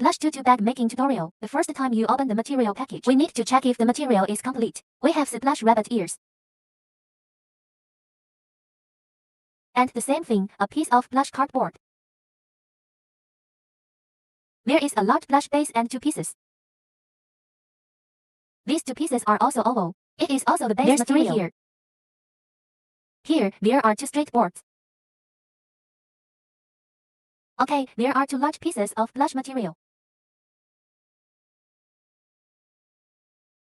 Plush tutu bag making tutorial. The first time you open the material package, we need to check if the material is complete. We have the plush rabbit ears. And the same thing, a piece of plush cardboard. There is a large plush base and 2 pieces. These 2 pieces are also oval. It is also the base There's material. 3 here. Here, there are 2 straight boards. Okay, there are 2 large pieces of plush material.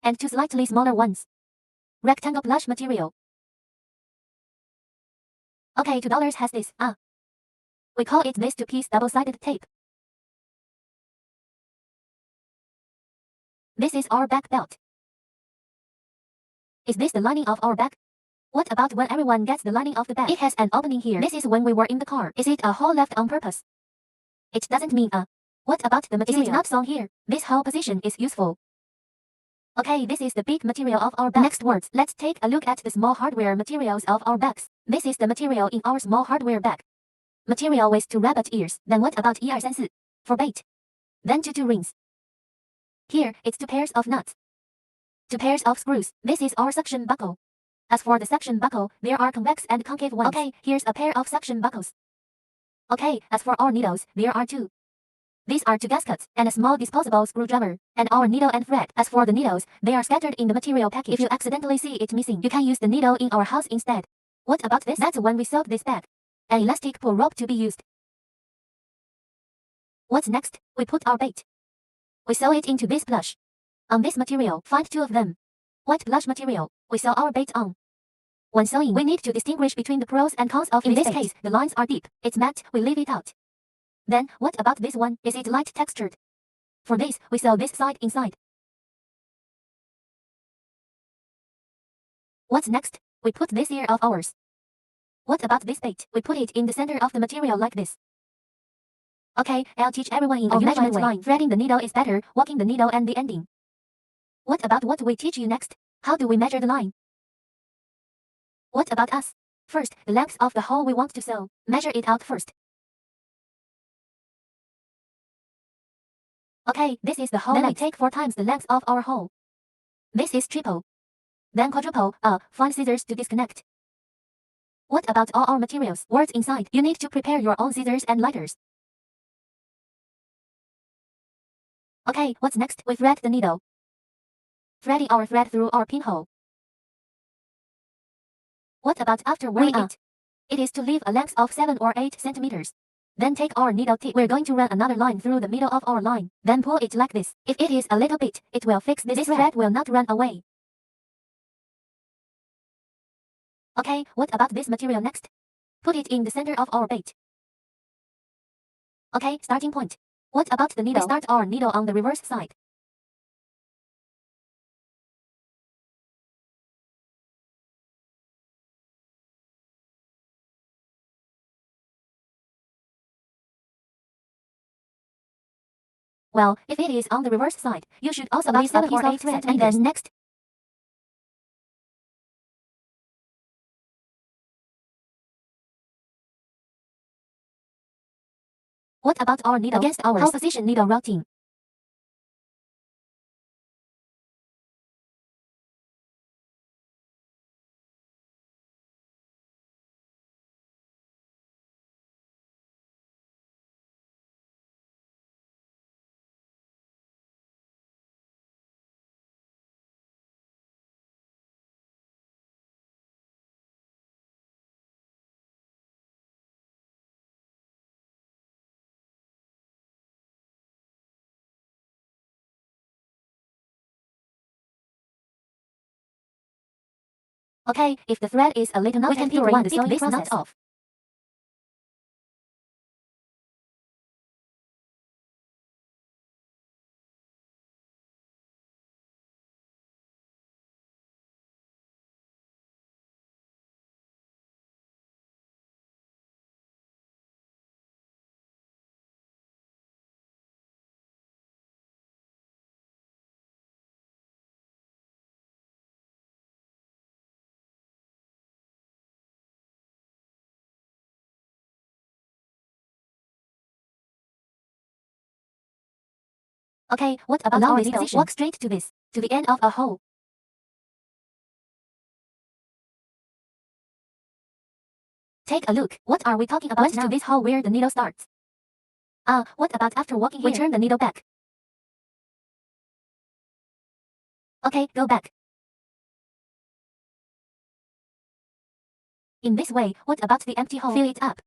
And 2 slightly smaller ones. Rectangle plush material. Okay, $2 has this. We call it this 2-piece double-sided tape. This is our back belt. Is this the lining of our bag? What about when everyone gets the lining of the bag? It has an opening here. This is when we were in the car. Is it a hole left on purpose? It doesn't mean What about the material? Is it not sewn here? This whole position is useful. Okay, this is the big material of our bag. Next words, let's take a look at the small hardware materials of our bags. This is the material in our small hardware bag. Material with 2 rabbit ears. Then what about 1, 2, 3, 4? For bait. Then 2 rings. Here, it's 2 pairs of nuts. 2 pairs of screws. This is our suction buckle. As for the suction buckle, there are convex and concave ones. Okay, here's a pair of suction buckles. Okay, as for our needles, there are 2. These are 2 gaskets and a small disposable screwdriver, and our needle and thread. As for the needles, they are scattered in the material package. If you accidentally see it missing, you can use the needle in our house instead. What about this? That's when we sewed this bag. An elastic pull rope to be used. What's next? We put our bait. We sew it into this plush. On this material, find 2 of them. White plush material, we sew our bait on. When sewing, we need to distinguish between the pros and cons of this bait. In this case, the lines are deep. It's matte, we leave it out. Then, what about this one? Is it light textured? For this, we sew this side inside. What's next? We put this ear of ours. What about this bait? We put it in the center of the material like this. Okay, I'll teach everyone in a measurement line. Threading the needle is better, walking the needle and the ending. What about what we teach you next? How do we measure the line? What about us? First, the length of the hole we want to sew. Measure it out first. Okay, this is the hole. Then we take 4 times the length of our hole. This is triple. Then quadruple. Find scissors to disconnect. What about all our materials? Words inside. You need to prepare your own scissors and lighters. Okay, what's next? We thread the needle. Threading our thread through our pinhole. What about after wearing it? It is to leave a length of 7 or 8 centimeters. Then take our needle tip. We're going to run another line through the middle of our line. Then pull it like this. If it is a little bit, it will fix this thread will not run away. Okay, what about this material next? Put it in the center of our bait. Okay, starting point. What about the needle? We start our needle on the reverse side. Well, if it is on the reverse side, you should also leave a piece of thread. And then next. What about our needle against our pole position needle routing? Okay, if the thread is a little knot, we can pick this knot off. Okay, what about our needle? Walk straight to this, to the end of a hole. Take a look. What are we talking about now? Went to this hole where the needle starts. What about after walking here? We turn the needle back. Okay, go back. In this way, what about the empty hole? Fill it up.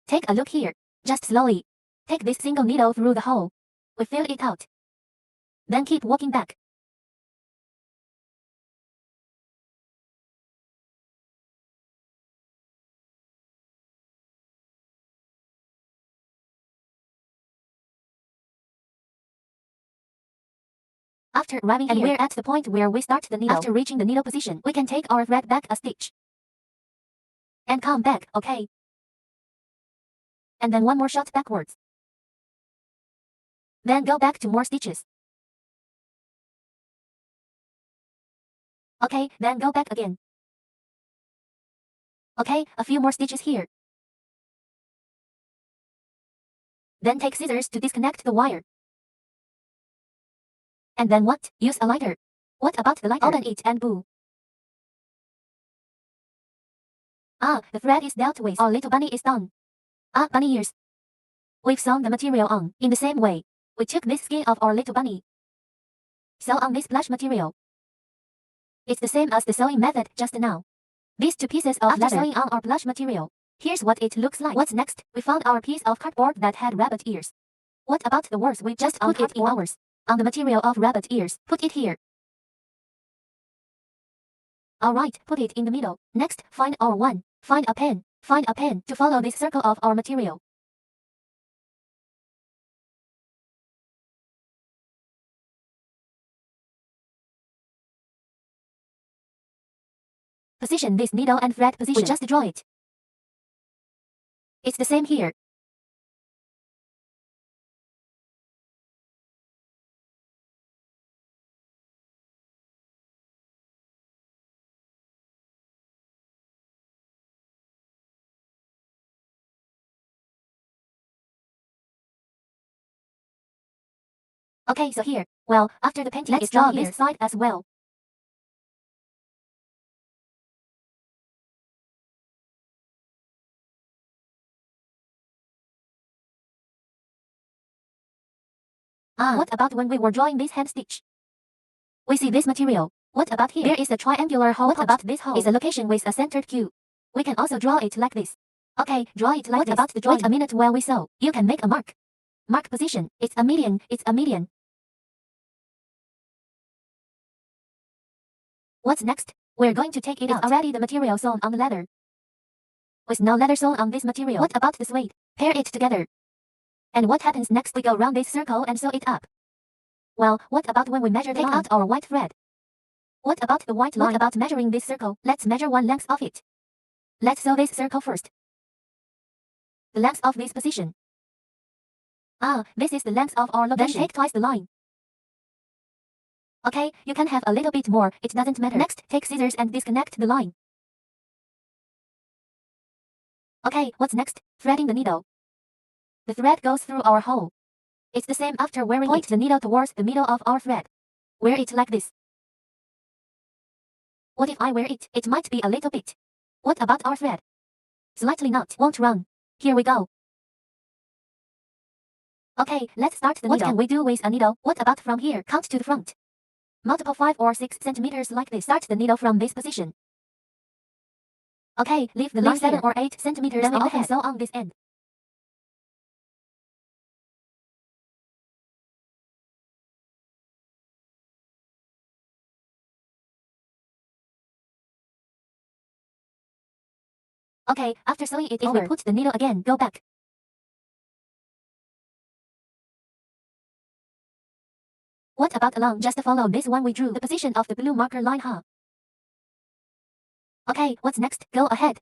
Take a look here. Just slowly. Take this single needle through the hole. We fill it out. Then keep walking back. After arriving here, we're at the point where we start the needle. After reaching the needle position, we can take our thread back a stitch. And come back, okay? And then one more shot backwards. Then go back to more stitches. Okay, then go back again. Okay, a few more stitches here. Then take scissors to disconnect the wire. And then what? Use a lighter. What about the lighter? Open it and boo. The thread is dealt with. Our little bunny is done. Bunny ears. We've sewn the material on. In the same way, we took this skin of our little bunny. Sew on this plush material. It's the same as the sewing method just now. These two pieces of leather sewing on our plush material. Here's what it looks like. What's next? We found our piece of cardboard that had rabbit ears. What about the words? We just put it in ours. On the material of rabbit ears. Put it here. Alright, put it in the middle. Next, find our one. Find a pen. Find a pen to follow this circle of our material. Position this needle and thread position. We just draw it. It's the same here. Okay, so here. Well, after the painting is draw this side as well. What about when we were drawing this hand stitch? We see this material. What about here? There is a triangular hole. What about this hole? Is a location with a centered Q. We can also draw it like this. Okay, draw it like this. What about the drawing? Wait a minute while we sew. You can make a mark. Mark position. It's a median. It's a median. What's next? We're going to take it out. It's already the material sewn on the leather. With no leather sewn on this material. What about the suede? Pair it together. And what happens next? We go round this circle and sew it up. Well, what about when we measure the line? Take out our white thread. What about the white line? What about measuring this circle? Let's measure one length of it. Let's sew this circle first. The length of this position. This is the length of our location. Then take twice the line. Okay, you can have a little bit more, it doesn't matter. Next, take scissors and disconnect the line. Okay, what's next? Threading the needle. The thread goes through our hole. It's the same after wearing it. Point the needle towards the middle of our thread. Wear it like this. What if I wear it? It might be a little bit. What about our thread? Slightly not. Won't run. Here we go. Okay, let's start the needle. What can we do with a needle? What about from here? Count to the front. Multiple 5 or 6 centimeters like this. Start the needle from this position. Okay, leave the line 7 or 8 centimeters. Then we often sew on this end. Okay, after sewing it over, we put the needle again, go back. What about along? Just follow this one we drew, the position of the blue marker line, Okay, what's next? Go ahead.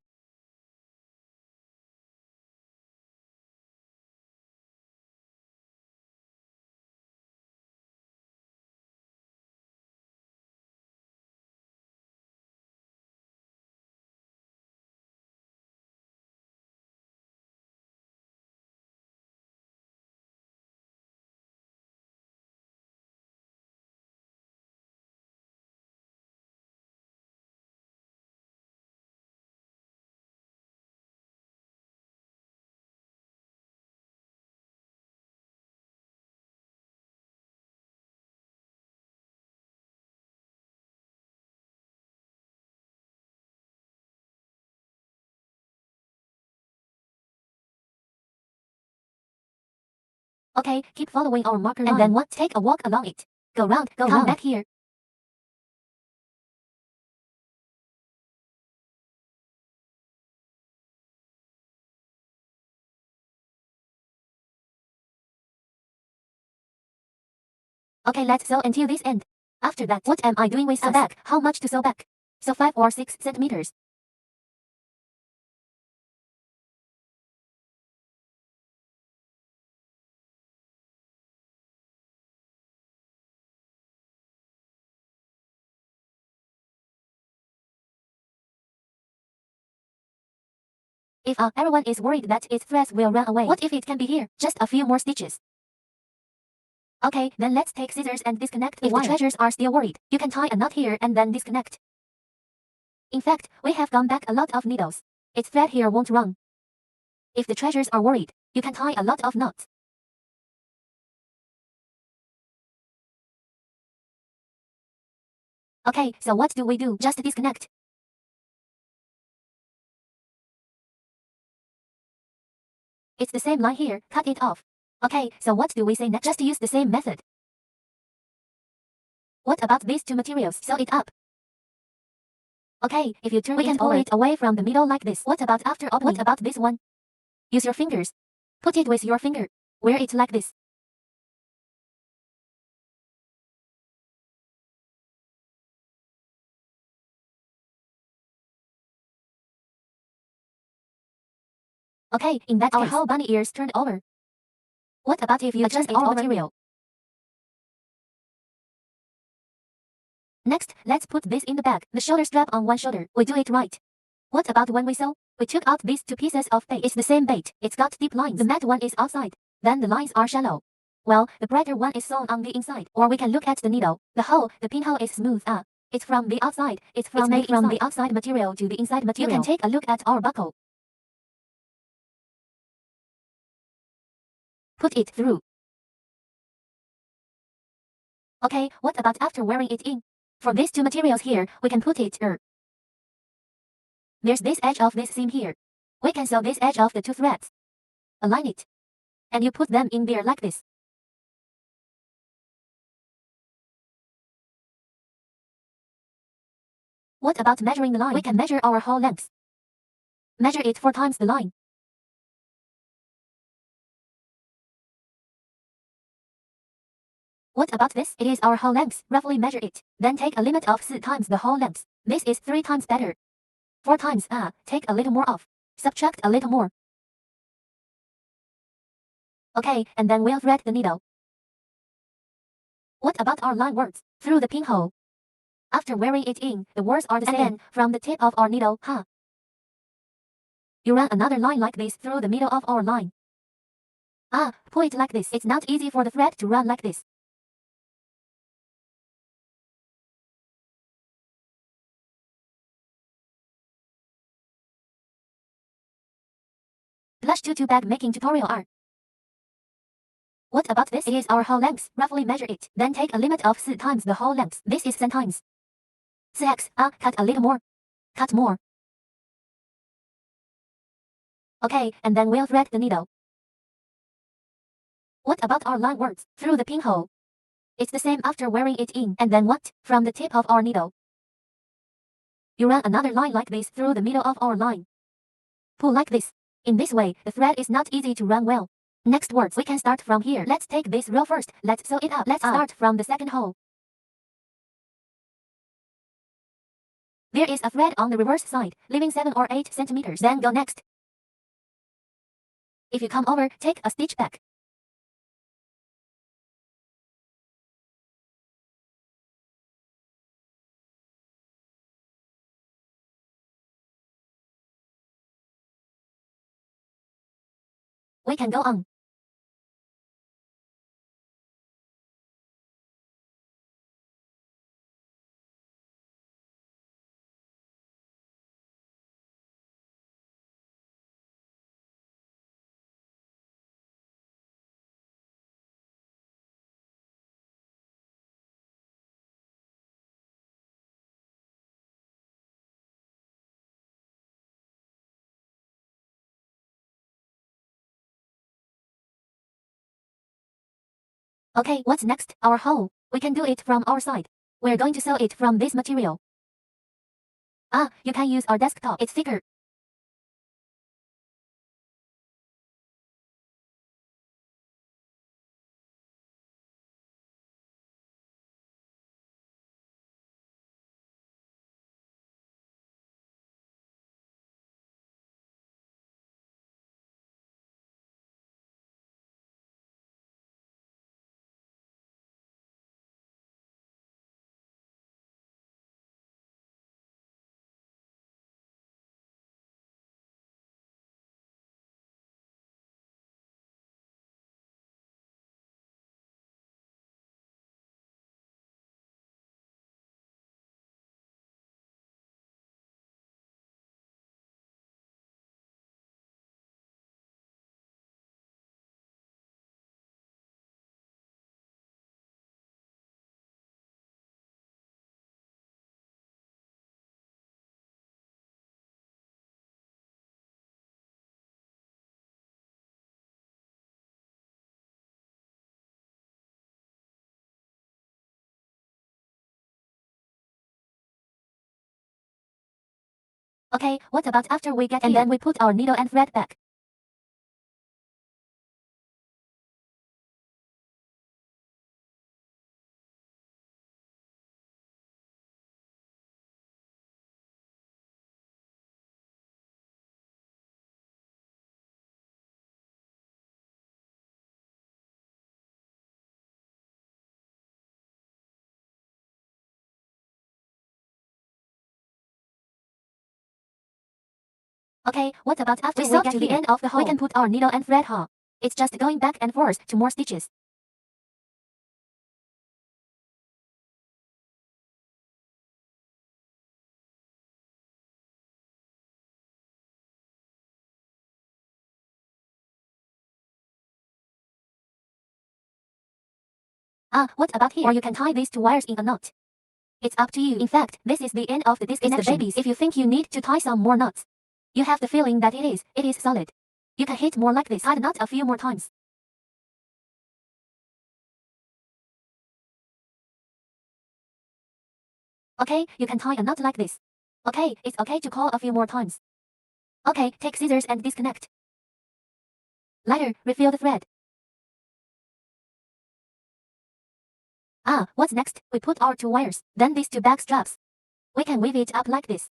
Okay, keep following our marker line. And then what? Take a walk along it. Go round, go Come round. Back here. Okay, let's sew until this end. After that, what am I doing with sew back? How much to sew back? So 5 or 6 centimeters. If everyone is worried that its threads will run away, what if it can be here? Just a few more stitches. Okay, then let's take scissors and disconnect the wire. If the treasures are still worried, you can tie a knot here and then disconnect. In fact, we have gone back a lot of needles. Its thread here won't run. If the treasures are worried, you can tie a lot of knots. Okay, so what do we do? Just disconnect. It's the same line here, cut it off. Okay, so what do we say next? Just use the same method. What about these two materials? Sew it up. Okay, if you turn we can pull it away from the middle like this. What about after opening? What about this one? Use your fingers. Put it with your finger. Wear it like this. Okay, in that case, our whole bunny ears turned over. What about if you adjust it all material? Next, let's put this in the bag. The shoulder strap on one shoulder. We do it right. What about when we sew? We took out these two pieces of bait. It's the same bait. It's got deep lines. The matte one is outside. Then the lines are shallow. Well, the brighter one is sewn on the inside. Or we can look at the needle. The hole, the pinhole is smooth. It's from the outside. It's made from the outside material to the inside material. You can take a look at our buckle. Put it through. Okay, what about after wearing it in? For these two materials here, we can put it There's this edge of this seam here. We can sew this edge of the two threads. Align it. And you put them in there like this. What about measuring the line? We can measure our whole length. Measure it 4 times the line. What about this? It is our whole length. Roughly measure it. Then take a limit of 6 times the whole length. This is 3 times better. 4 times, take a little more off. Subtract a little more. Okay, and then we'll thread the needle. What about our line words? Through the pinhole. After wearing it in, the words are the same. And then, from the tip of our needle, you run another line like this through the middle of our line. Pull it like this. It's not easy for the thread to run like this. Plush tutu bag making tutorial R. What about this? It is our whole length. Roughly measure it. Then take a limit of 6 times the whole length. This is 10 times. 6x. Cut a little more. Cut more. Okay, and then we'll thread the needle. What about our line words? Through the pinhole. It's the same after wearing it in. And then what? From the tip of our needle. You run another line like this through the middle of our line. Pull like this. In this way, the thread is not easy to run well. Next words, we can start from here. Let's take this row first. Let's sew it up. Let's start from the second hole. There is a thread on the reverse side, leaving 7 or 8 centimeters. Then go next. If you come over, take a stitch back. We can go on. Okay, what's next? Our hole. We can do it from our side. We're going to sew it from this material. You can use our desktop. It's thicker. Okay, what about after we get here? And then we put our needle and thread back. Okay, what about after we get to the end of the hole? We can put our needle and thread. It's just going back and forth to more stitches. What about here? Or you can tie these two wires in a knot. It's up to you. In fact, this is the end of the disconnection. It's the babies. If you think you need to tie some more knots, you have the feeling that it is solid. You can hit more like this. Tie the knot a few more times. Okay, you can tie a knot like this. Okay, it's okay to call a few more times. Okay, take scissors and disconnect. Later, refill the thread. What's next? We put our two wires, then these two back straps. We can weave it up like this.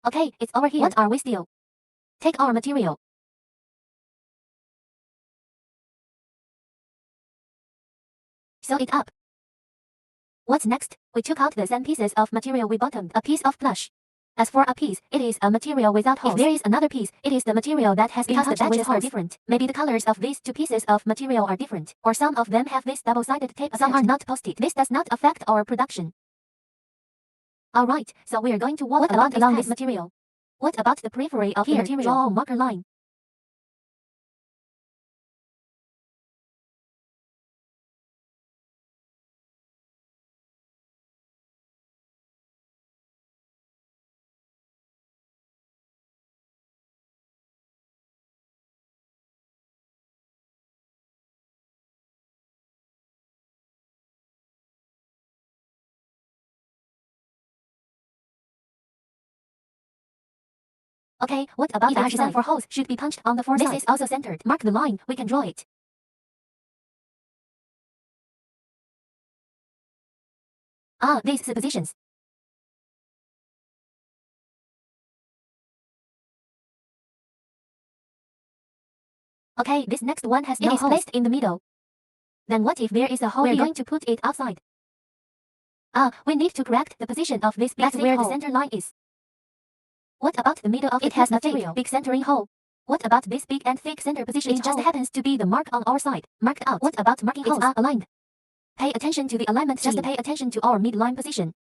Okay, it's over here. What are we still? Take our material. Sew it up. What's next? We took out the same pieces of material we bottomed. A piece of plush. As for a piece, it is a material without holes. If there is another piece, it is the material that has been touched with holes. Are different. Maybe the colors of these two pieces of material are different, or some of them have this double-sided tape. Some are not posted. This does not affect our production. Alright, so we are going to walk along this material. What about the periphery of the material? Draw a marker line. Okay, what about the design for holes should be punched on the four sides. This is also centered. Mark the line. We can draw it. These suppositions. Okay, this next one has no holes. It is placed in the middle. Then what if there is a hole? We're going to put it outside. We need to correct the position of this big. That's where the center line is. What about the middle of the material? Big centering hole. What about this big and thick center position? It just happens to be the mark on our side. Marked out. What about marking holes? Aligned. Pay attention to the alignment. Just pay attention to our midline position.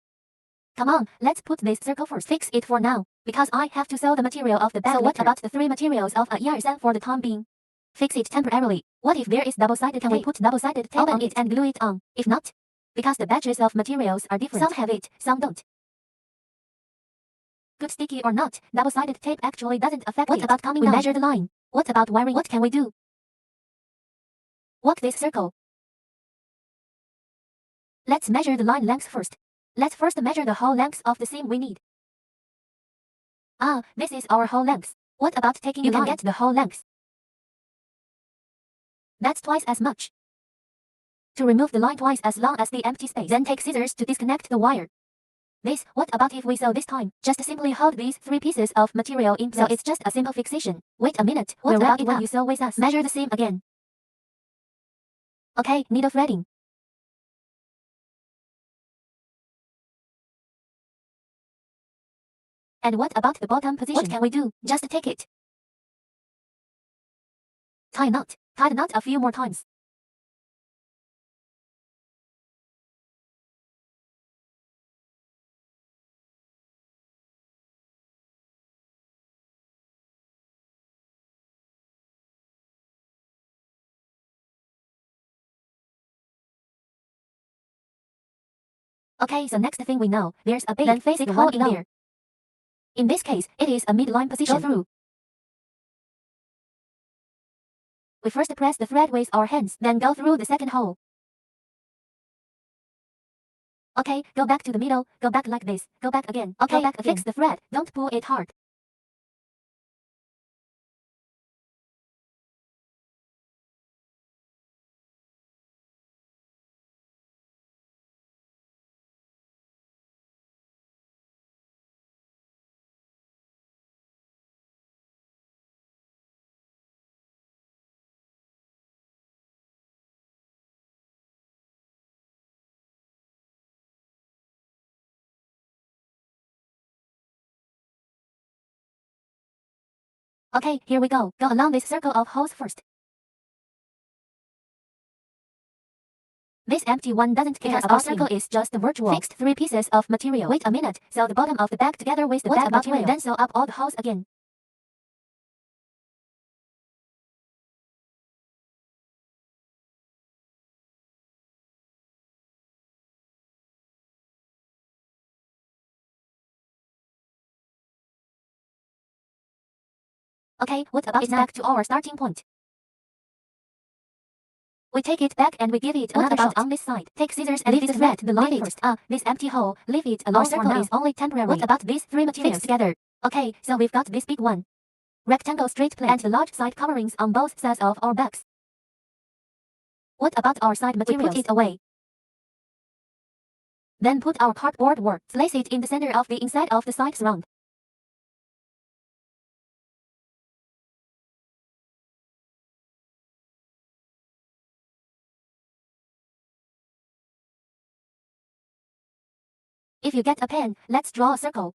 Come on, let's put this circle first. Fix it for now, because I have to sew the material of the back. So what about the three materials of a yarn for the time being? Fix it temporarily. What if there is double-sided tape? Can we put double-sided tape on it and glue it on? If not, because the batches of materials are different. Some have it, some don't. Good sticky or not, double-sided tape actually doesn't affect it. What about coming down? We measure the line. What about wiring? What can we do? Walk this circle. Let's measure the line length first. Let's first measure the whole length of the seam we need. Ah, this is our whole length. What about taking the line? You can get the whole length. That's twice as much. To remove the line twice as long as the empty space, then take scissors to disconnect the wire. What about if we sew this time? Just simply hold these 3 pieces of material in place. So it's just a simple fixation. Wait a minute. What about when you sew with us? Measure the seam again. Okay, needle threading. And what about the bottom position? What can we do? Just take it. Tie a knot. Tie the knot a few more times. Okay, so next thing we know, there's a big thick hole in there. In this case, it is a midline position. Go through. We first press the thread with our hands, then go through the second hole. Okay, go back to the middle, go back like this, go back again. Okay, go back again. Fix the thread, don't pull it hard. Okay, here we go. Go along this circle of holes first. This empty one doesn't care because our circle is just virtual. Fixed 3 pieces of material. Wait a minute. Sew the bottom of the bag together with the bag material. Then sew up all the holes again. Okay, what about it's back to our starting point? We take it back and we give it another shot on this side. Take scissors and leave the thread to the line first. This empty hole, leave it alone. Our circle is only temporary. What about these 3 materials? Fix together. Okay, so we've got this big one. Rectangle straight plate and the large side coverings on both sides of our bags. What about our side materials? We put it away. Then put our cardboard work. Place it in the center of the inside of the sides round. If you get a pen, let's draw a circle.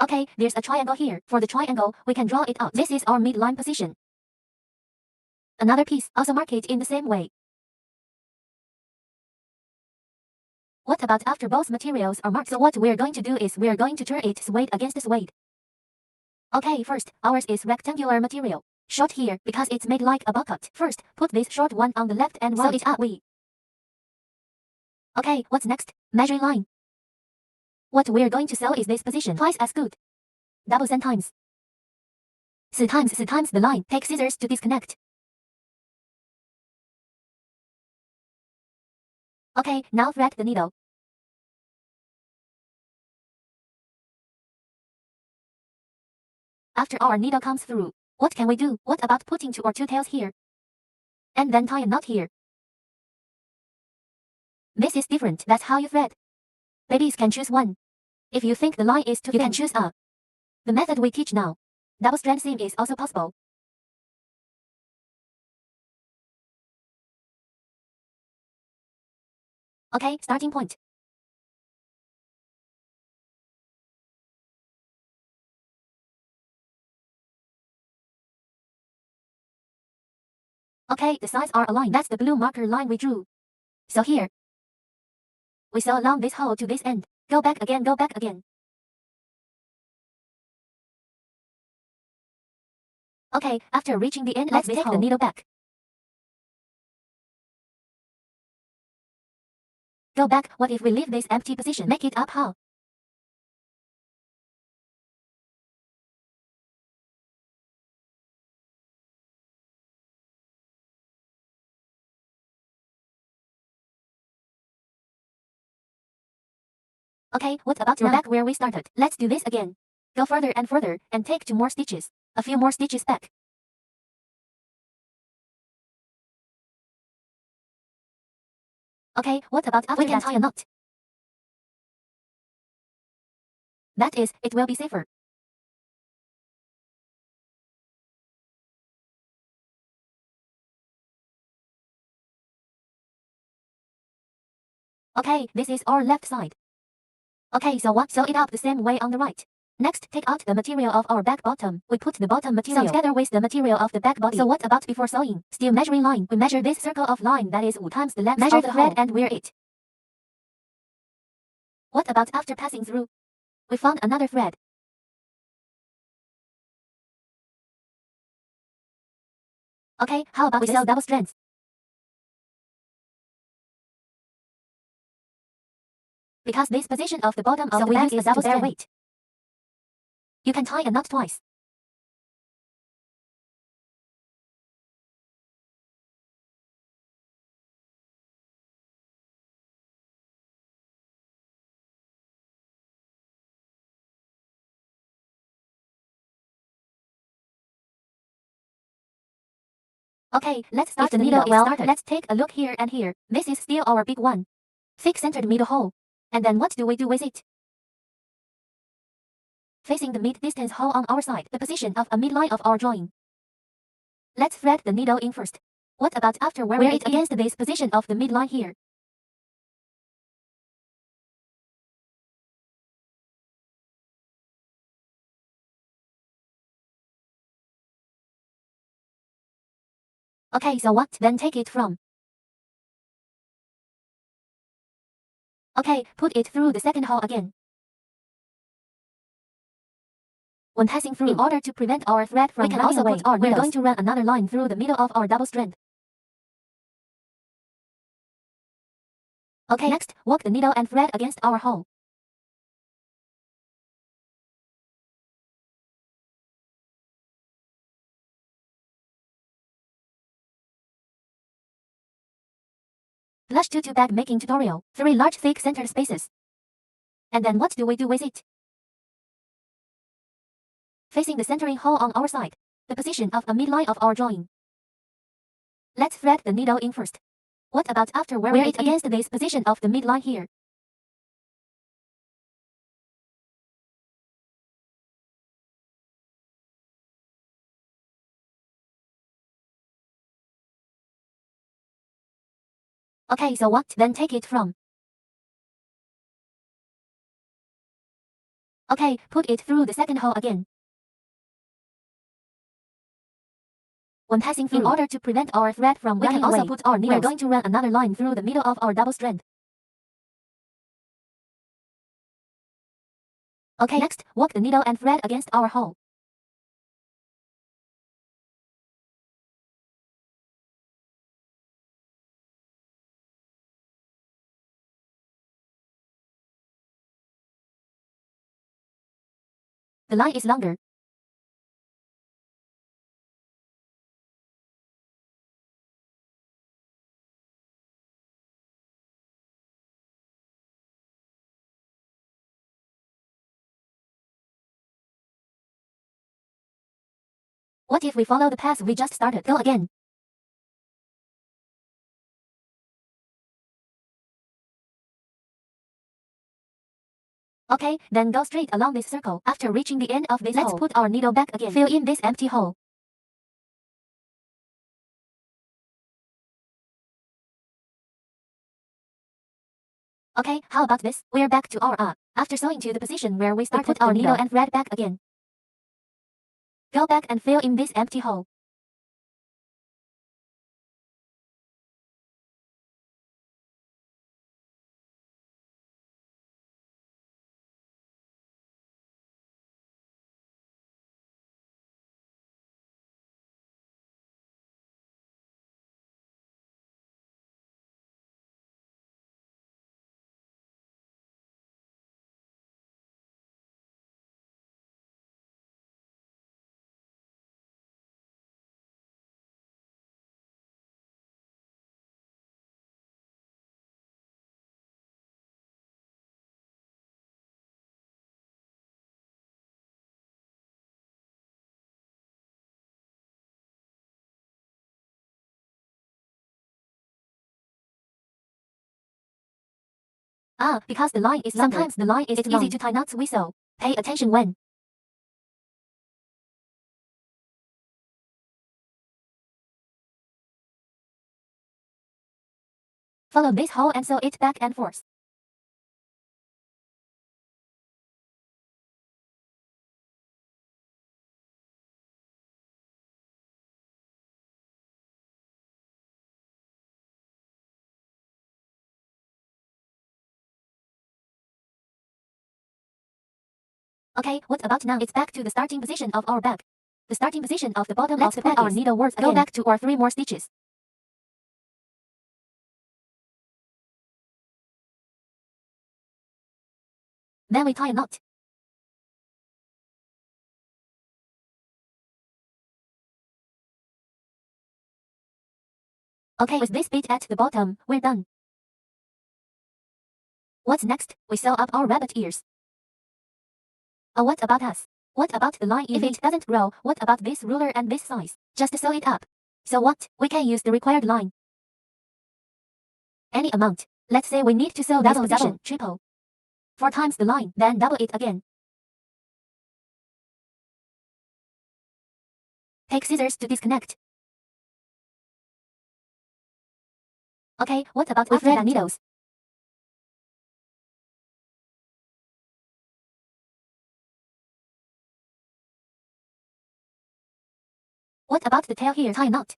Okay, there's a triangle here. For the triangle, we can draw it out. This is our midline position. Another piece, also mark it in the same way. What about after both materials are marked? So what we're going to do is we're going to turn it suede against suede. Okay, first, ours is rectangular material. Short here, because it's made like a bucket. First, put this short one on the left and right. Sew it up. Okay, what's next? Measuring line. What we're going to sew is this position. Twice as good. Double 10 times. 4 times the line. Take scissors to disconnect. Okay, now thread the needle. After our needle comes through, what can we do? What about putting 2 or 2 tails here? And then tie a knot here. This is different. That's how you thread. Babies can choose one. If you think the line is too thin, you can choose the method we teach now. Double strand seam is also possible. Okay, starting point. Okay, the sides are aligned. That's the blue marker line we drew. So here, we sew along this hole to this end. Go back again, go back again. Okay, after reaching the end, let's take the needle back. Go back. What if we leave this empty position? Make it up how? Okay, what about now? Back where we started? Let's do this again. Go further and further, and take 2 more stitches. A few more stitches back. Okay, what about after we can tie a knot? That is, it will be safer. Okay, this is our left side. Okay, so what? Sew it up the same way on the right. Next, take out the material of our back bottom. We put the bottom material together with the material of the back body. So what about before sewing? Still measuring line. We measure this circle of line that is 5 times the length of the thread and wear it. What about after passing through? We found another thread. Okay, how about we sew double strands? Because this position of the bottom of the bag is double strand weight. You can tie a knot twice. Okay, let's start the needle. Let's take a look here and here. This is still our big one. Thick centered middle hole. And then what do we do with it? Facing the mid-distance hole on our side, the position of a midline of our drawing. Let's thread the needle in first. What about after wearing it against this position of the midline here? Okay, so what? Then take it from. Okay, put it through the second hole again. When passing through, in order to prevent our thread from running away, we can also put our needles. We're going to run another line through the middle of our double strand. Okay, next, walk the needle and thread against our hole. Plush tutu bag making tutorial. 3 large thick centered spaces. And then what do we do with it? Facing the centering hole on our side, the position of a midline of our drawing. Let's thread the needle in first. What about after wearing it against this position of the midline here? Okay, so what? Then take it from. Okay, put it through the second hole again. When passing through, in order to prevent our thread from running away, we can also put our needles. We're going to run another line through the middle of our double strand. Okay, next, walk the needle and thread against our hole. The line is longer. What if we follow the path we just started? Go again. Okay, then go straight along this circle. After reaching the end of this hole, let's put our needle back again. Fill in this empty hole. Okay, how about this? We're back to our After sewing to the position where we started, put our needle and thread back again. Go back and fill in this empty hole. Because the line is longer. Sometimes the line is too long. Easy to tie knots we sew. Pay attention when. Follow this hole and sew it back and forth. Okay, what about now? It's back to the starting position of our bag. The starting position of the bottom of the bag. Let's put our needle words again. Go back 2 or 3 more stitches. Then we tie a knot. Okay, with this bit at the bottom, we're done. What's next? We sew up our rabbit ears. What about us? What about the line? If it doesn't grow, what about this ruler and this size? Just sew it up. So what? We can use the required line. Any amount. Let's say we need to sew double, triple. 4 times the line, then double it again. Take scissors to disconnect. Okay, what about we thread needles? What about the tail here? Tie knot.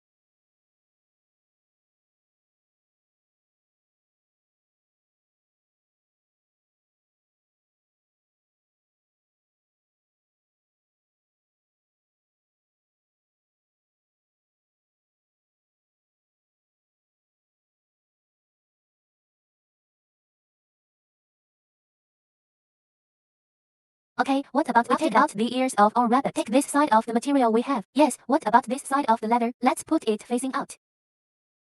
Okay, what about we take out the ears of our rabbit? Take this side of the material we have. Yes, what about this side of the leather? Let's put it facing out.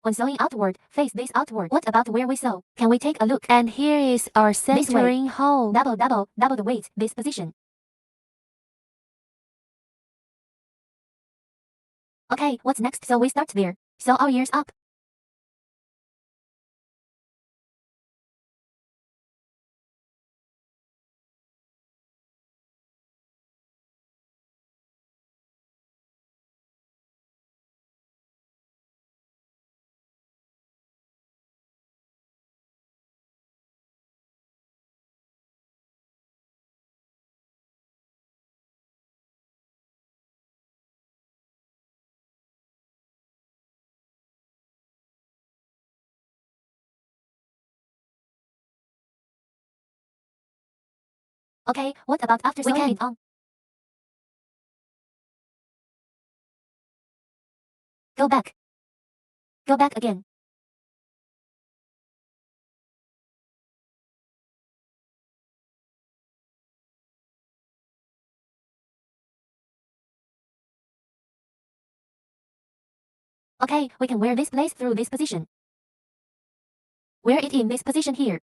When sewing outward, face this outward. What about where we sew? Can we take a look? And here is our centering hole. Double the weight, this position. Okay, what's next? So we start there. Sew our ears up. Okay, what about after sewing it on? Go back. Go back again. Okay, we can wear this place through this position. Wear it in this position here.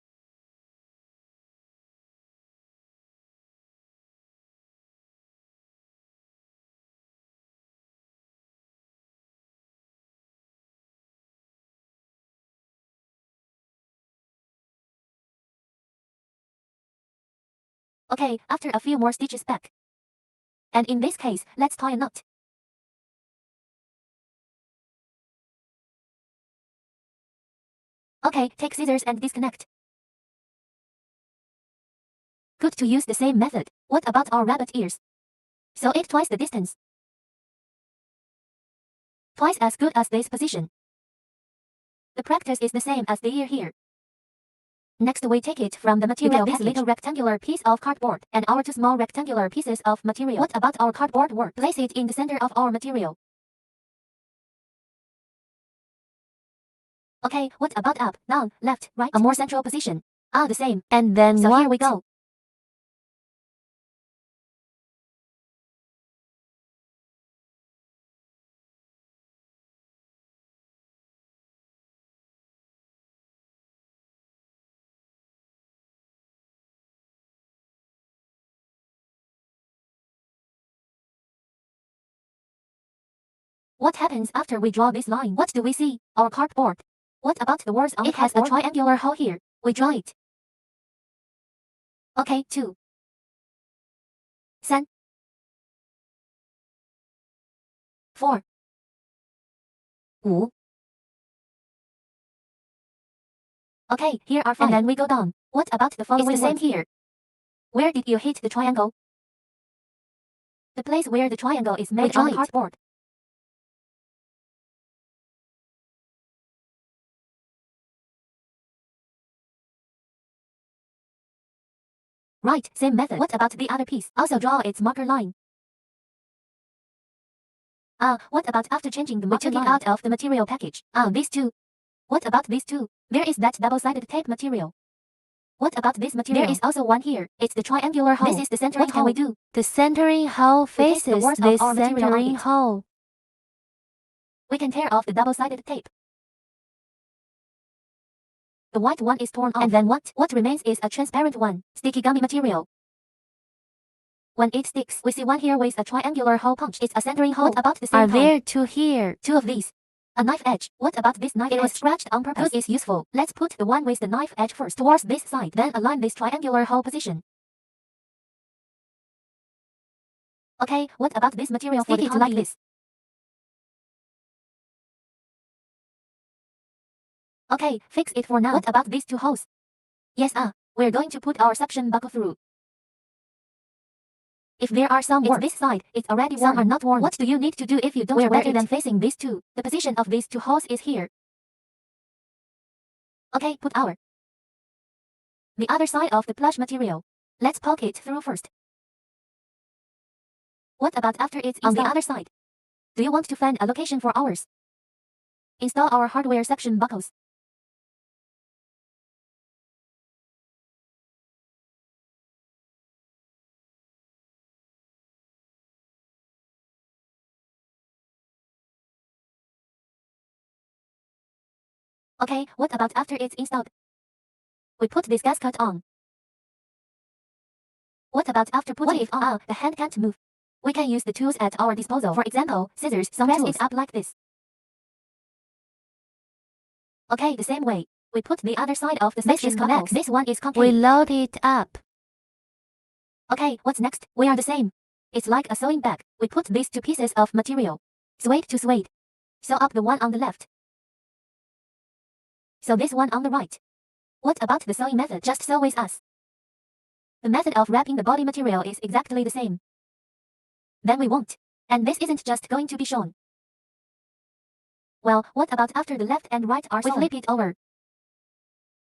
Okay, after a few more stitches back. And in this case, let's tie a knot. Okay, take scissors and disconnect. Good to use the same method. What about our rabbit ears? Sew it twice the distance. Twice as good as this position. The practice is the same as the ear here. Next we take it from the material package. This little rectangular piece of cardboard and our two small rectangular pieces of material. What about our cardboard work? Place it in the center of our material. Okay, what about up, down, left, right? A more central position. Ah, the same. And then so what? Here we go. What happens after we draw this line? What do we see? Our cardboard. What about the words on the cardboard? It has a triangular hole here. We draw it. Okay, 2, 3, 4, 5. Okay, here are 5. And then we go down. What about the following? It's the same here. Where did you hit the triangle? The place where the triangle is made on the cardboard. Right, same method. What about the other piece? Also draw its marker line. What about after changing the marker line? We took it out of the material package. These two. What about these two? There is that double-sided tape material. What about this material? There is also one here. It's the triangular hole. This is the centering hole. What can we do? The centering hole faces this centering hole. We can tear off the double-sided tape. The white one is torn off. And then what? What remains is a transparent one, sticky gummy material. When it sticks, we see one here with a triangular hole punch. It's a centering hole. What about the same Are there two here? Two of these. A knife edge. What about this knife edge? It was scratched on purpose. Good is useful. Let's put the one with the knife edge first towards this side. Then align this triangular hole position. Okay, what about this material? Stick it like this. Okay, fix it for now. What about these two holes? Yes, we're going to put our suction buckle through. If there are some worn, this side, it's already worn. Some are not worn. What do you need to do if you don't wear better than facing these two? The position of these two holes is here. Okay, put the other side of the plush material. Let's poke it through first. What about after it's on the other side? Do you want to find a location for ours? Install our hardware suction buckles. Okay, what about after it's installed? We put this gasket on. What about after putting it on? The hand can't move. We can use the tools at our disposal. For example, scissors. Press it up like this. Okay, the same way. We put the other side of the section connect. This one is concave. We load it up. Okay, what's next? We are the same. It's like a sewing bag. We put these two pieces of material. Suede to suede. Sew up the one on the left. Sew this one on the right. What about the sewing method? Just sew with us. The method of wrapping the body material is exactly the same. Then we won't. And this isn't just going to be shown. Well, what about after the left and right are sewn? We flip it over.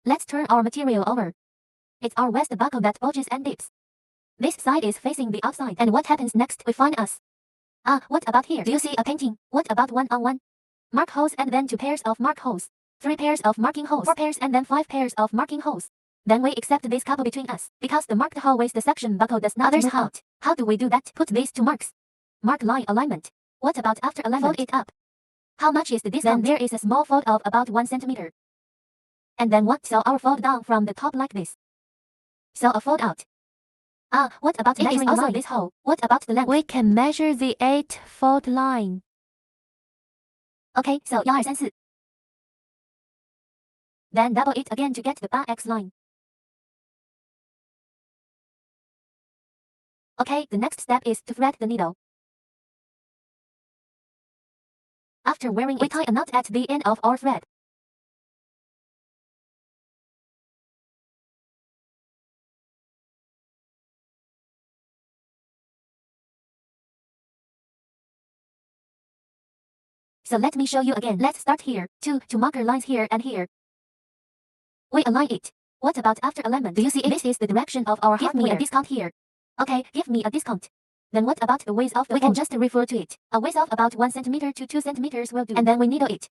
Let's turn our material over. It's our waist buckle that bulges and dips. This side is facing the outside. And what happens next? We find us. What about here? Do you see a painting? What about one-on-one? Mark holes and then 2 pairs of mark holes. 3 pairs of marking holes. 4 pairs and then 5 pairs of marking holes. Then we accept this couple between us, because the marked hole with the section buckle does not move out. How do we do that? Put these 2 marks. Mark line alignment. What about after alignment? Fold it up. How much is the discount? Then there is a small fold of about 1 centimeter. And then what? Sew our fold down from the top like this. Sew a fold out. What about measuring also this hole? What about the length? We can measure the 8-fold line. Okay, so 1, 2, 3, 4. Then double it again to get the 8x line. Okay, the next step is to thread the needle. After wearing it, we tie a knot at the end of our thread. So let me show you again. Let's start here. To marker lines here and here. We align it. What about after alignment? Do you see it? This is the direction of our hardware. Give me a discount here. Okay, give me a discount. Then what about the width of the We can just refer to it. A width of about 1 centimeter to 2 centimeters will do. And then we needle it.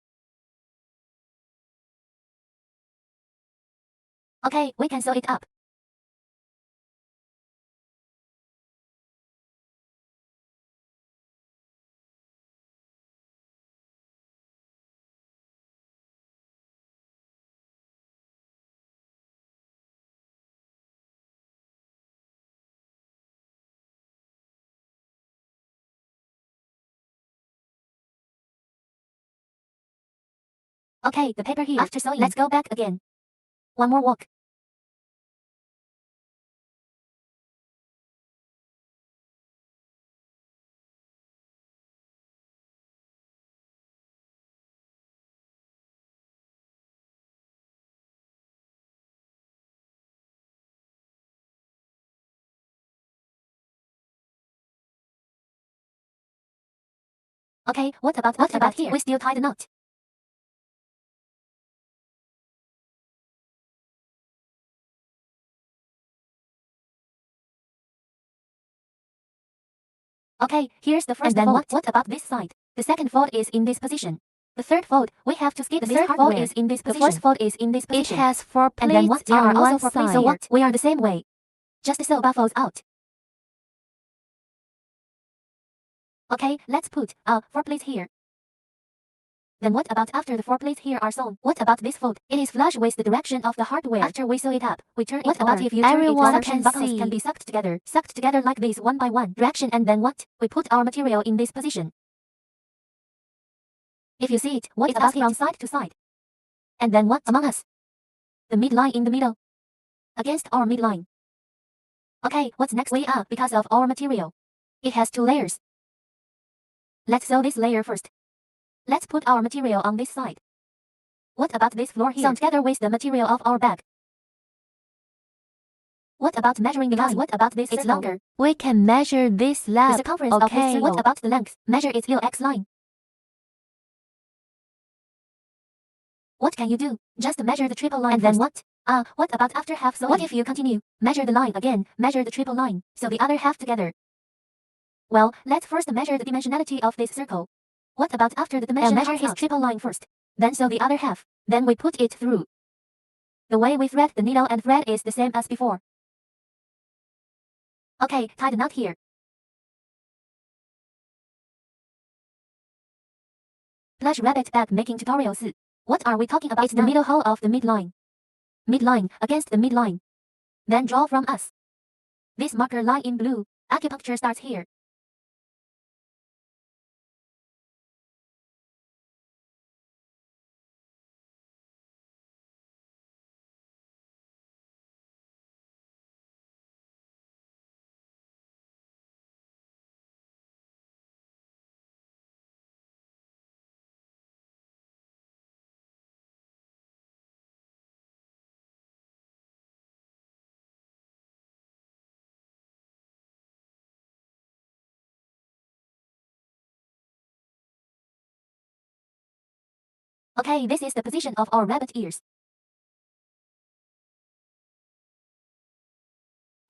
Okay, we can sew it up. Okay, the paper here. After sewing, let's go back again. One more walk. Okay, what about here? We still tie the knot. Okay, here's the first fold. What about this side? The second fold is in this position. The third fold, we have to skip this hardware. Fold is in this position. The fourth fold is in this position. It has 4 and then pleats there are on also one 4 pleats. side. So what? We are the same way. Just sew buffles out. Okay, let's put 4 pleats here. Then what about after the 4 pleats here are sewn? What about this fold? It is flush with the direction of the hardware. After we sew it up, we turn it over. What about if you turn it over? Suction buckles can be sucked together like this one by one. Direction and then what? We put our material in this position. If you see it, what about it from side to side? And then what among us? The midline in the middle. Against our midline. Okay, what's next? We are because of our material. It has 2 layers. Let's sew this layer first. Let's put our material on this side. What about this floor here? Sewn together with the material of our bag. What about measuring the line? What about this circle? It's longer. We can measure this lap. The circumference of this circle. What about the length? Measure its x line. What can you do? Just measure the triple line and first. Then what? What about after half sewing? What if you continue? Measure the line again, measure the triple line, so the other half together. Well, let's first measure the dimensionality of this circle. What about after the dimension? Measure his triple line first. Then sew the other half. Then we put it through. The way we thread the needle and thread is the same as before. Okay, tie the knot here. Plush rabbit bag making tutorial 4. What are we talking about? It's the middle hole of the midline. Midline, against the midline. Then draw from us. This marker line in blue. Acupuncture starts here. Okay, this is the position of our rabbit ears.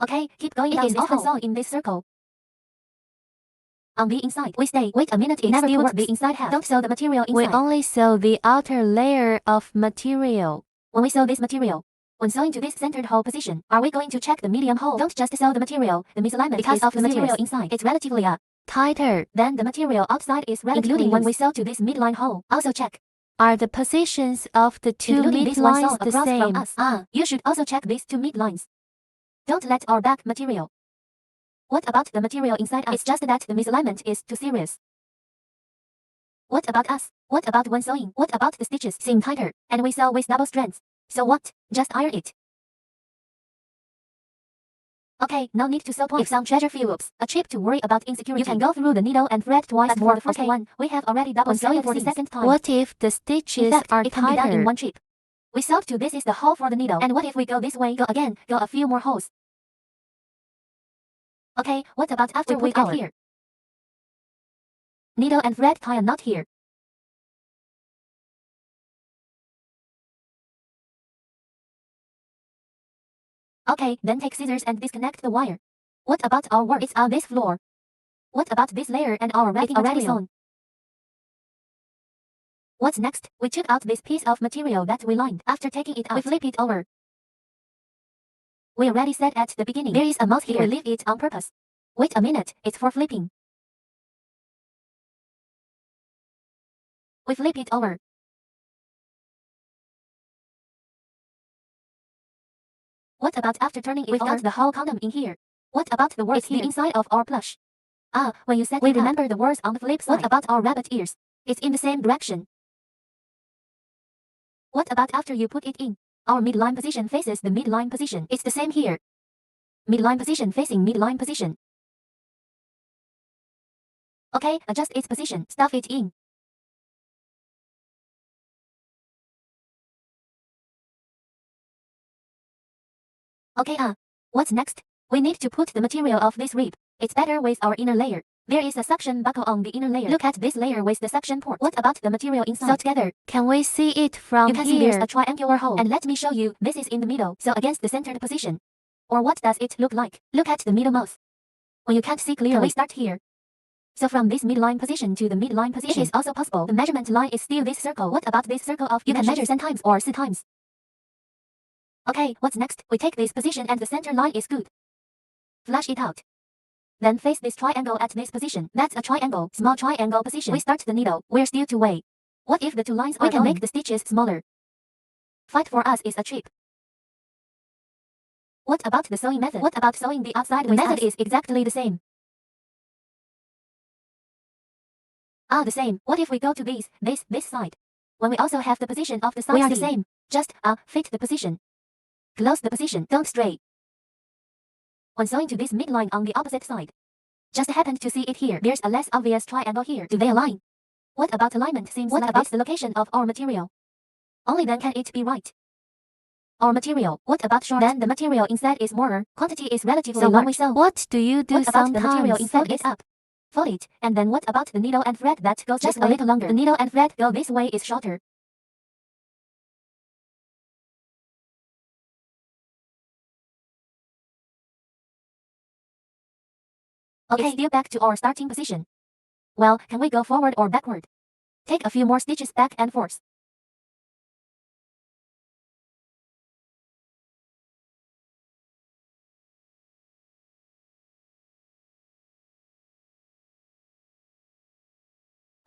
Okay, keep going down this hole. Sew in this circle. On the inside, we stay. Wait a minute, it never still put the inside half. Don't sew the material inside. We only sew the outer layer of material. When we sew this material, when sewing to this centered hole position, are we going to check the medium hole? Don't just sew the material. The misalignment because of the material inside. It's relatively tighter. Then the material outside is relatively including when we sew to this midline hole. Also check. Are the positions of the 2 midlines the same? From us. You should also check these 2 midlines. Don't let our back material. What about the material inside us? It's just that the misalignment is too serious. What about us? What about when sewing? What about the stitches seem tighter, and we sew with double strands? So what? Just iron it. Okay, no need to sell points. If some treasure fuels, a trip to worry about insecurity. You can go through the needle and thread twice. But for the first one, we have already double sewing for the second time. What if the stitches are it can be done in tighter? one trip. We solved to this is the hole for the needle. And what if we go this way, go again, go a few more holes? Okay, what about after we get here? Needle and thread tie a knot here. Okay, then take scissors and disconnect the wire. What about our work? It's on this floor. What about this layer and our wrapping already sewn? What's next? We took out this piece of material that we lined. After taking it out, we flip it over. We already said at the beginning, there is a mouth here. We leave it on purpose. Wait a minute, it's for flipping. We flip it over. What about after turning it over? We've got the whole condom in here. What about the words here? The inside of our plush. Ah, when you said we remember the words on the flip side. What about our rabbit ears? It's in the same direction. What about after you put it in? Our midline position faces the midline position. It's the same here. Midline position facing midline position. Okay, adjust its position. Stuff it in. Okay, what's next? We need to put the material of this rib. It's better with our inner layer. There is a suction buckle on the inner layer. Look at this layer with the suction port. What about the material inside? Sew together. Can we see it from here? You can see there's a triangular hole. And let me show you, this is in the middle, so against the centered position. Or what does it look like? Look at the middle mouth. When you can't see clearly, we start here. So from this midline position to the midline position, it is also possible. The measurement line is still this circle. What about this circle of you can measure 10 times or 6 times? Okay, what's next? We take this position and the center line is good. Flush it out. Then face this triangle at this position. That's a triangle, small triangle position. We start the needle. We're still two way. What if the two lines are we can make the stitches smaller? Fight for us is a trip. What about the sewing method? What about sewing the outside? The method is exactly the same. The same. What if we go to this side? When we also have the position of the side, we are the same. Just, fit the position. Close the position, don't stray. When sewing to this midline on the opposite side. Just happened to see it here. There's a less obvious triangle here. Do they align? What about alignment seems what like about the location of our material? Only then can it be right. Our material, what about short? Then the material inside is smaller, quantity is relatively large. So when we sew, what do you do what about sometimes? The material inside is up. Fold it, and then what about the needle and thread that goes just a little longer? The needle and thread go this way is shorter. Okay, it's still back to our starting position. Well, can we go forward or backward? Take a few more stitches back and forth.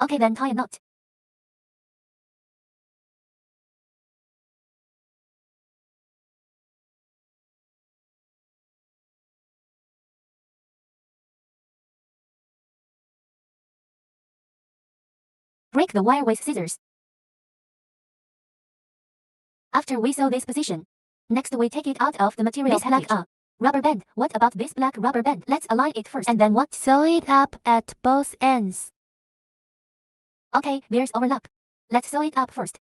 Okay, then tie a knot. Break the wire with scissors. After we sew this position, next we take it out of the material package. Black rubber band. What about this black rubber band? Let's align it first. And then what? Sew it up at both ends. Okay, there's overlap. Let's sew it up first.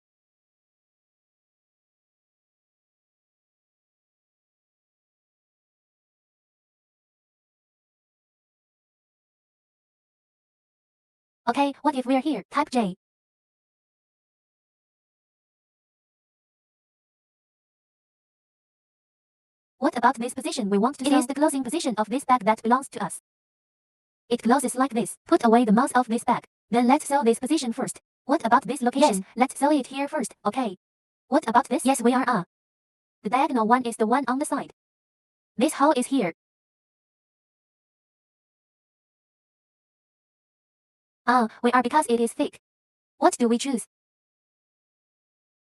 Okay, what if we're here? Type J. What about this position we want to sew? It is the closing position of this bag that belongs to us. It closes like this. Put away the mouth of this bag. Then let's sew this position first. What about this location? Yes, let's sew it here first, okay. What about this? Yes, we are the diagonal one is the one on the side. This hole is here. We are because it is thick. What do we choose?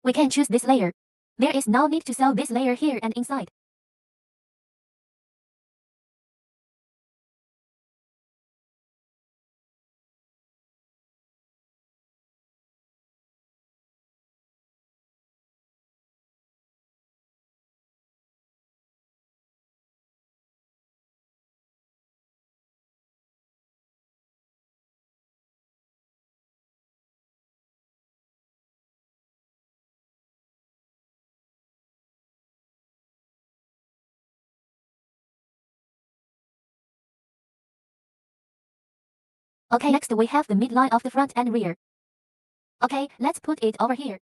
We can choose this layer. There is no need to sew this layer here and inside. Okay, next we have the midline of the front and rear. Okay, let's put it over here.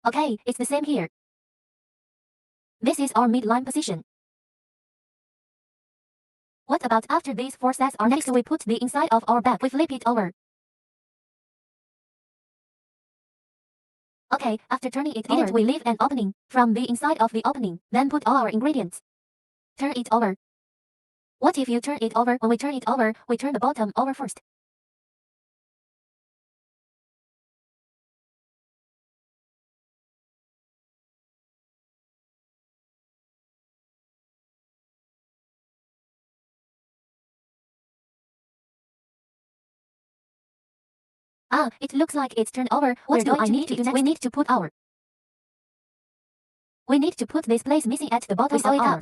Okay, it's the same here. This is our midline position. What about after these four sets are next we put the inside of our bag. We flip it over. Okay, after turning it over, we leave an opening from the inside of the opening, then put all our ingredients. Turn it over. What if you turn it over? When we turn it over, we turn the bottom over first. Ah, it looks like it's turned over. What do I need to do next? We need to put this place missing at the bottom. We sew it up.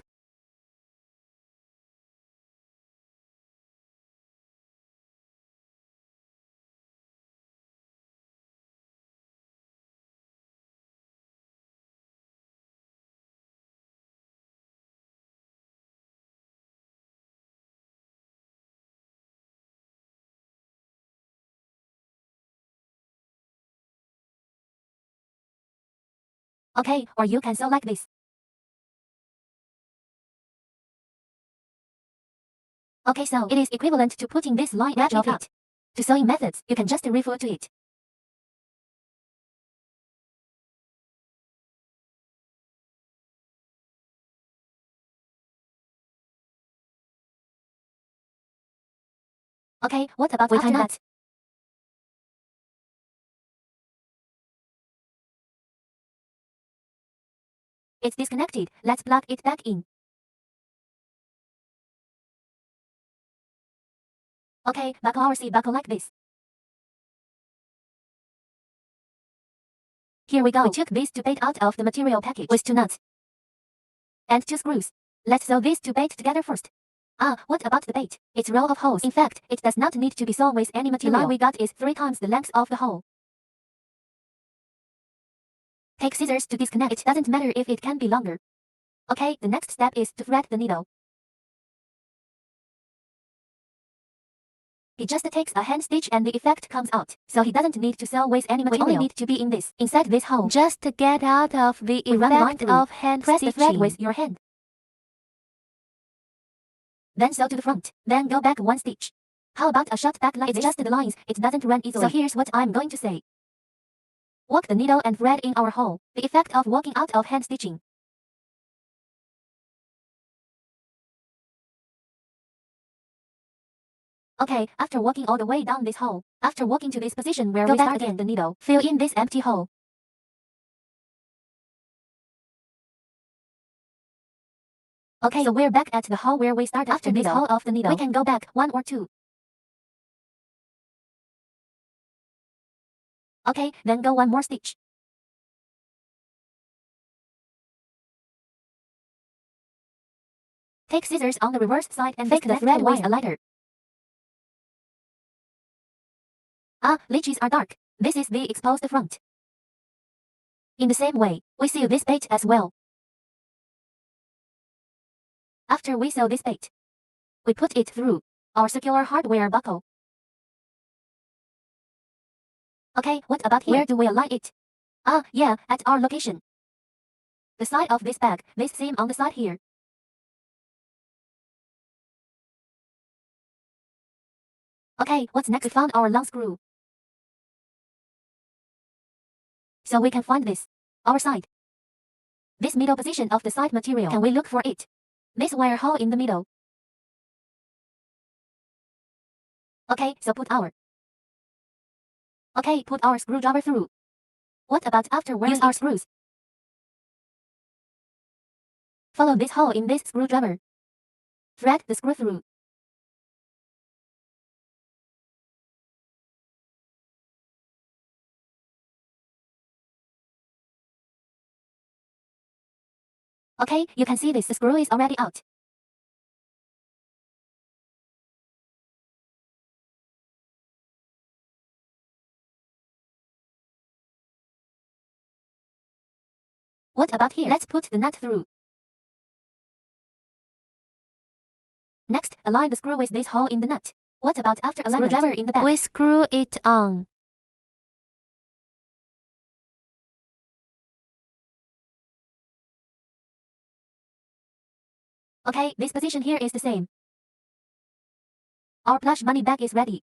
Okay, or you can sew like this. Okay, so it is equivalent to putting this line edge of it. To sewing methods, you can just refer to it. Okay, what about after that? It's disconnected. Let's plug it back in. Okay, buckle our C-buckle like this. Here we go. We took this two-bait out of the material package with two nuts and two screws. Let's sew this two-bait together first. Ah, what about the bait? It's row of holes. In fact, it does not need to be sewn with any material. The line we got is 3 times the length of the hole. Take scissors to disconnect. It doesn't matter if it can be longer. Okay, the next step is to thread the needle. He just takes a hand stitch and the effect comes out. So he doesn't need to sew with any material. We only need to be in this, inside this hole. Just to get out of the effect of hand Press stitching. the thread with your hand. Then sew to the front. Then go back 1 stitch. How about a short back like this? It's just the lines. It doesn't run easily. So here's what I'm going to say. Walk the needle and thread in our hole. The effect of walking out of hand stitching. Okay, after walking all the way down this hole, after walking to this position where we start again the needle, fill in this empty hole. Okay, so we're back at the hole where we started after this hole of the needle. We can go back 1 or 2. Okay, then go 1 more stitch. Take scissors on the reverse side and fake the thread with a lighter. Ah, leeches are dark. This is the exposed front. In the same way, we sew this bait as well. After we sew this bait, we put it through our circular hardware buckle. Okay, what about here? Where do we align it? Ah, yeah, at our location. The side of this bag, this seam on the side here. Okay, what's next? We found our long screw. So we can find this, our side. This middle position of the side material. Can we look for it? This wire hole in the middle. Okay, so put our screwdriver through. What about after wearing our screws? Follow this hole in this screwdriver. Thread the screw through. Okay, you can see this. The screw is already out. What about here? Let's put the nut through. Next, align the screw with this hole in the nut. What about after alignment? Screwdriver in the back. We screw it on. Okay, this position here is the same. Our plush bunny bag is ready.